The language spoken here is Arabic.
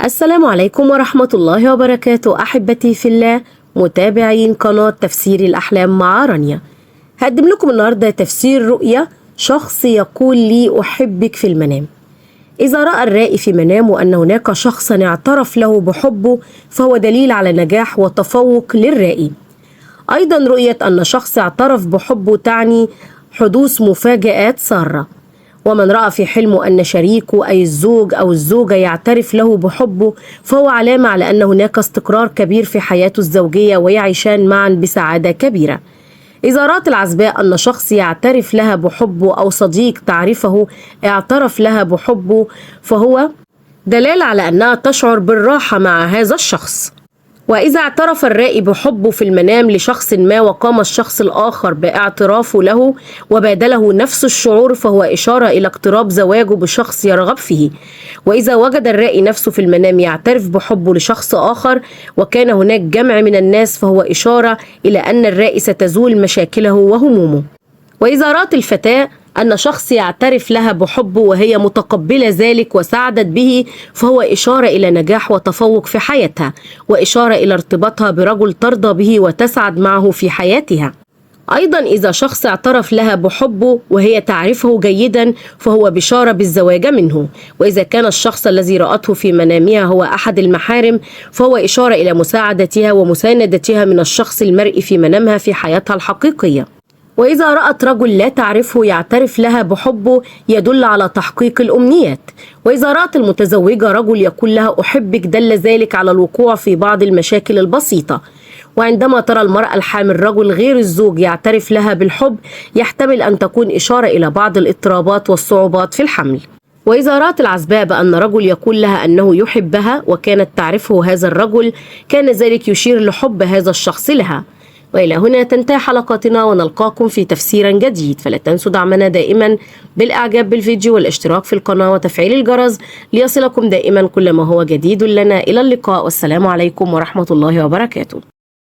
السلام عليكم ورحمة الله وبركاته أحبتي في الله متابعين قناة تفسير الأحلام مع رانيا. هقدم لكم النهاردة تفسير رؤية شخص يقول لي أحبك في المنام. إذا رأى الرائي في منامه أن هناك شخصا اعترف له بحبه فهو دليل على نجاح وتفوق للرائي. أيضا رؤية أن شخص اعترف بحبه تعني حدوث مفاجآت سارة. ومن رأى في حلمه أن شريكه أي الزوج أو الزوجة يعترف له بحبه فهو علامة على أن هناك استقرار كبير في حياته الزوجية ويعيشان معا بسعادة كبيرة. إذا رأت العزباء أن شخص يعترف لها بحبه أو صديق تعرفه اعترف لها بحبه فهو دلالة على أنها تشعر بالراحة مع هذا الشخص. وإذا اعترف الرائي بحبه في المنام لشخص ما وقام الشخص الآخر باعترافه له وبادله نفس الشعور فهو إشارة إلى اقتراب زواجه بشخص يرغب فيه. وإذا وجد الرائي نفسه في المنام يعترف بحبه لشخص آخر وكان هناك جمع من الناس فهو إشارة إلى أن الرائي ستزول مشاكله وهمومه. وإذا رأت الفتاة أن شخص يعترف لها بحبه وهي متقبلة ذلك وسعدت به فهو إشارة إلى نجاح وتفوق في حياتها وإشارة إلى ارتباطها برجل ترضى به وتسعد معه في حياتها. أيضا إذا شخص اعترف لها بحبه وهي تعرفه جيدا فهو بشارة بالزواج منه. وإذا كان الشخص الذي رأته في منامها هو أحد المحارم فهو إشارة إلى مساعدتها ومساندتها من الشخص المرئي في منامها في حياتها الحقيقية. وإذا رأت رجل لا تعرفه يعترف لها بحبه يدل على تحقيق الأمنيات. وإذا رأت المتزوجة رجل يقول لها أحبك دل ذلك على الوقوع في بعض المشاكل البسيطة. وعندما ترى المرأة الحامل رجل غير الزوج يعترف لها بالحب يحتمل أن تكون إشارة إلى بعض الاضطرابات والصعوبات في الحمل. وإذا رأت العزباء بأن رجل يقول لها أنه يحبها وكانت تعرفه هذا الرجل كان ذلك يشير لحب هذا الشخص لها. وإلى هنا تنتهي حلقاتنا ونلقاكم في تفسير جديد. فلا تنسوا دعمنا دائما بالإعجاب بالفيديو والاشتراك في القناة وتفعيل الجرس ليصلكم دائما كل ما هو جديد لنا. إلى اللقاء والسلام عليكم ورحمة الله وبركاته.